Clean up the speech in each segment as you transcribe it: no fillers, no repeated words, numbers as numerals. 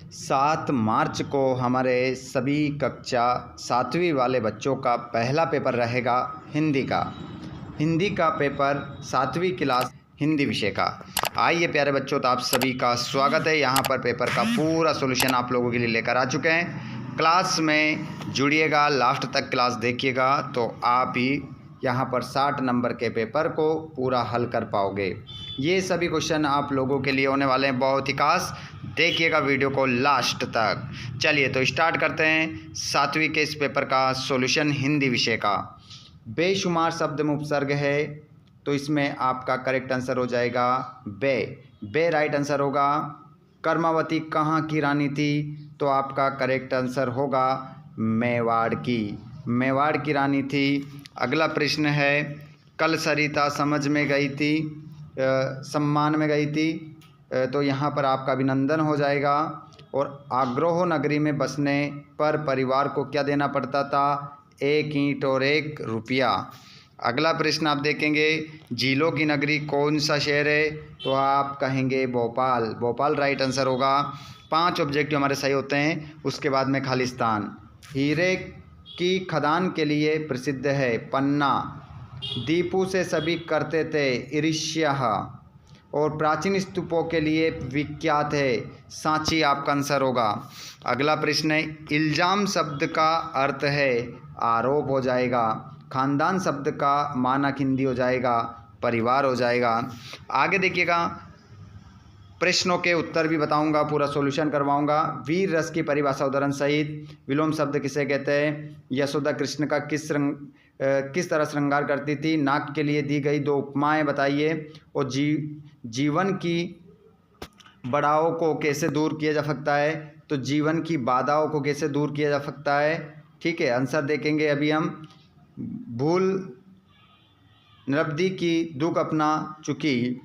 7 मार्च को हमारे सभी कक्षा 7वीं वाले बच्चों का पहला पेपर रहेगा हिंदी का पेपर 7वीं क्लास हिंदी विषय का। आइए प्यारे बच्चों, तो आप सभी का स्वागत है। यहाँ पर पेपर का पूरा सॉल्यूशन आप लोगों के लिए लेकर आ चुके हैं। क्लास में जुड़िएगा, लास्ट तक क्लास देखिएगा तो आप ही यहाँ पर 60 नंबर के पेपर को पूरा हल कर पाओगे। ये सभी क्वेश्चन आप लोगों के लिए होने वाले हैं बहुत ही खास। देखिएगा वीडियो को लास्ट तक। चलिए तो स्टार्ट करते हैं 7वीं के इस पेपर का सॉल्यूशन हिंदी विषय का। बेशुमार शब्द में उपसर्ग है तो इसमें आपका करेक्ट आंसर हो जाएगा बे राइट आंसर होगा। कर्मावती कहाँ की रानी थी तो आपका करेक्ट आंसर होगा मेवाड़ की रानी थी। अगला प्रश्न है कल सरिता समझ में गई थी सम्मान में गई थी, तो यहाँ पर आपका अभिनंदन हो जाएगा। और आग्रहो नगरी में बसने पर परिवार को क्या देना पड़ता था? 1 ईंट और 1 रुपया। अगला प्रश्न आप देखेंगे झीलों की नगरी कौन सा शहर है तो आप कहेंगे भोपाल राइट आंसर होगा। 5 ऑब्जेक्टिव हमारे सही होते हैं, उसके बाद में खालिस्तान। हीरे की खदान के लिए प्रसिद्ध है पन्ना। दीपू से सभी करते थे ईर्ष्या। और प्राचीन स्तूपों के लिए विख्यात है सांची आपका आंसर होगा। अगला प्रश्न है इल्जाम शब्द का अर्थ है आरोप हो जाएगा। खानदान शब्द का मानक हिंदी हो जाएगा परिवार हो जाएगा। आगे देखिएगा प्रश्नों के उत्तर भी बताऊंगा, पूरा सॉल्यूशन करवाऊंगा। वीर रस की परिभाषा उदाहरण सहित। विलोम शब्द किसे कहते हैं? यशोदा कृष्ण का किस तरह श्रृंगार करती थी? नाक के लिए दी गई 2 उपमाएं बताइए। और जीवन की बाधाओं को कैसे दूर किया जा सकता है तो जीवन की बाधाओं को कैसे दूर किया जा सकता है। ठीक है, आंसर देखेंगे अभी हम। भूल नृब्धि की दुख अपना चुकी।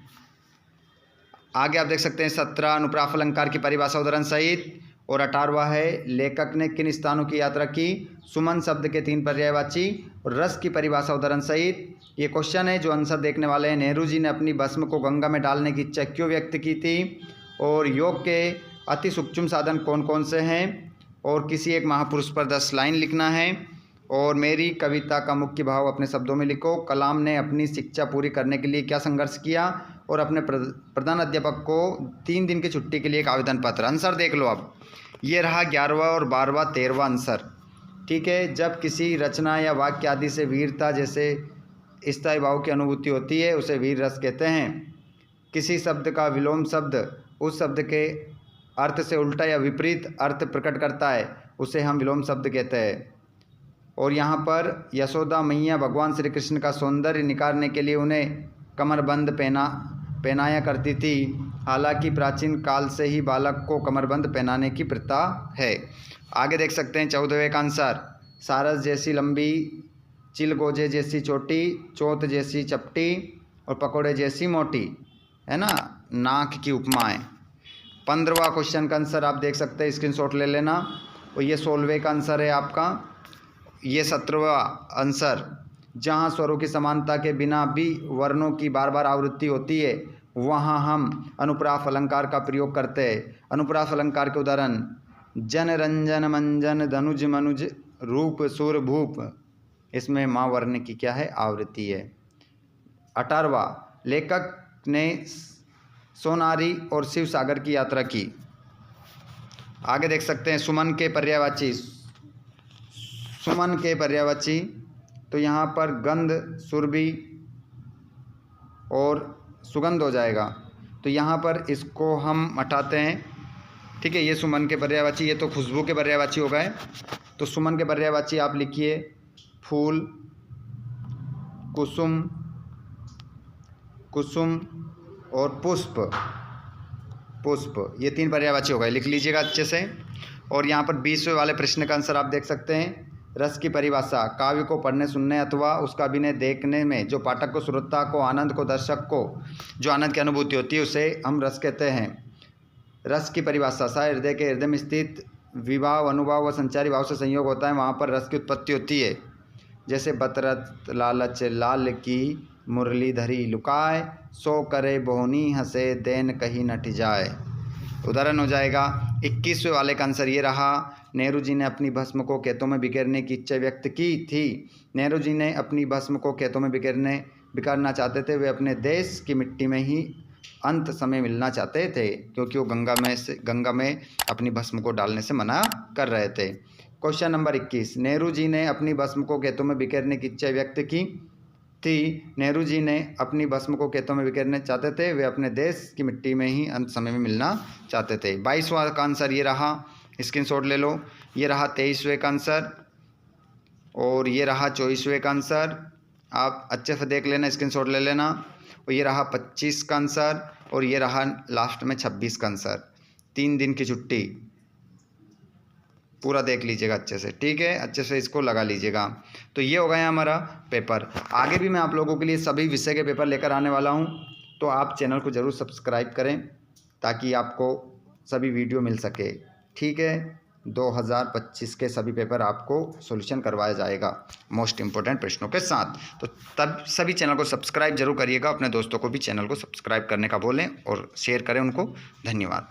आगे आप देख सकते हैं 17 अनुप्रास अलंकार की परिभाषा उदाहरण सहित। और 18वां है लेखक ने किन स्थानों की यात्रा की? सुमन शब्द के 3 पर्यायवाची। और रस की परिभाषा उदाहरण सहित। ये क्वेश्चन है जो आंसर देखने वाले हैं। नेहरू जी ने अपनी भस्म को गंगा में डालने की इच्छा क्यों व्यक्त की थी? और योग के अति सूक्ष्म साधन कौन कौन से हैं? और किसी एक महापुरुष पर 10 लाइन लिखना है। और मेरी कविता का मुख्य भाव अपने शब्दों में लिखो। कलाम ने अपनी शिक्षा पूरी करने के लिए क्या संघर्ष किया? और अपने प्रधान अध्यापक को 3 दिन की छुट्टी के लिए एक आवेदन पत्र। आंसर देख लो अब। ये रहा 11वां और 12वां 13वां आंसर। ठीक है, जब किसी रचना या वाक्य आदि से वीरता जैसे स्थायी भाव की अनुभूति होती है उसे वीर रस कहते हैं। किसी शब्द का विलोम शब्द उस शब्द के अर्थ से उल्टा या विपरीत अर्थ प्रकट करता है उसे हम विलोम शब्द कहते हैं। और यहाँ पर यशोदा मैया भगवान श्री कृष्ण का सौंदर्य निखारने के लिए उन्हें कमरबंद पहनाया करती थी। हालांकि प्राचीन काल से ही बालक को कमरबंद पहनाने की प्रथा है। आगे देख सकते हैं 14वें का आंसर। सारस जैसी लंबी, चिलगोजे जैसी छोटी, चौथ जैसी चपटी और पकौड़े जैसी मोटी, है ना, नाक की उपमाएं। 15वां क्वेश्चन का आंसर आप देख सकते हैं, स्क्रीनशॉट ले लेना। और ये 16वें का आंसर है आपका। ये 17वां आंसर। जहाँ स्वरों की समानता के बिना भी वर्णों की बार बार आवृत्ति होती है वहाँ हम अनुप्रास अलंकार का प्रयोग करते हैं। अनुप्रास अलंकार के उदाहरण जन रंजन मंजन धनुज मनुज रूप सुर भूप। इसमें माँ वर्ण की क्या है? आवृत्ति है। 18वां लेखक ने सोनारी और शिव सागर की यात्रा की। आगे देख सकते हैं सुमन के पर्यायवाची। तो यहाँ पर गंध सुरभि और सुगंध हो जाएगा। तो यहाँ पर इसको हम हटाते हैं। ठीक है, ये सुमन के पर्यायवाची, ये तो खुशबू के पर्यायवाची हो गए। तो सुमन के पर्यायवाची आप लिखिए फूल, कुसुम और पुष्प। ये 3 पर्यायवाची हो गए, लिख लीजिएगा अच्छे से। और यहाँ पर 20वें वाले प्रश्न का आंसर आप देख सकते हैं। रस की परिभाषा काव्य को पढ़ने सुनने अथवा उसका अभिनय देखने में जो पाठक को, श्रोता को, आनंद को, दर्शक को जो आनंद की अनुभूति होती है उसे हम रस कहते हैं। रस की परिभाषा सा हृदय के हृदय में स्थित विभाव, अनुभाव व संचारी भाव से संयोग होता है, वहाँ पर रस की उत्पत्ति होती है। जैसे बतरत लालच लाल की मुरलीधरी लुकाए, सो करे बोहनी हंसे देन कहीं न जाए। उदाहरण हो जाएगा 21वें वाले का आंसर ये रहा, नेहरू जी ने अपनी भस्म को खेतों में बिखेरने की इच्छा व्यक्त की थी। नेहरू जी ने अपनी भस्म को खेतों में बिखेरना चाहते थे। वे अपने देश की मिट्टी में ही अंत समय मिलना चाहते थे, क्योंकि वो गंगा में अपनी भस्म को डालने से मना कर रहे थे। क्वेश्चन नंबर 21, नेहरू जी ने अपनी भस्म को खेतों में बिखेरने की इच्छा व्यक्त की थी। नेहरू जी ने अपनी भस्म को खेतों में बिखेरना चाहते थे। वे अपने देश की मिट्टी में ही अंत समय में मिलना चाहते थे। 22वां का आंसर ये रहा, स्क्रीनशॉट ले लो। ये रहा 23वें का आंसर और ये रहा 24वें का आंसर। आप अच्छे से देख लेना, स्क्रीनशॉट ले लेना। और ये रहा 25 का आंसर और ये रहा लास्ट में 26 का आंसर। 3 दिन की छुट्टी पूरा देख लीजिएगा अच्छे से, ठीक है, अच्छे से इसको लगा लीजिएगा। तो ये हो गया हमारा पेपर। आगे भी मैं आप लोगों के लिए सभी विषय के पेपर लेकर आने वाला हूँ, तो आप चैनल को ज़रूर सब्सक्राइब करें ताकि आपको सभी वीडियो मिल सके, ठीक है। 2025 के सभी पेपर आपको सॉल्यूशन करवाया जाएगा मोस्ट इम्पोर्टेंट प्रश्नों के साथ। तो तब सभी चैनल को सब्सक्राइब जरूर करिएगा। अपने दोस्तों को भी चैनल को सब्सक्राइब करने का बोलें और शेयर करें उनको। धन्यवाद।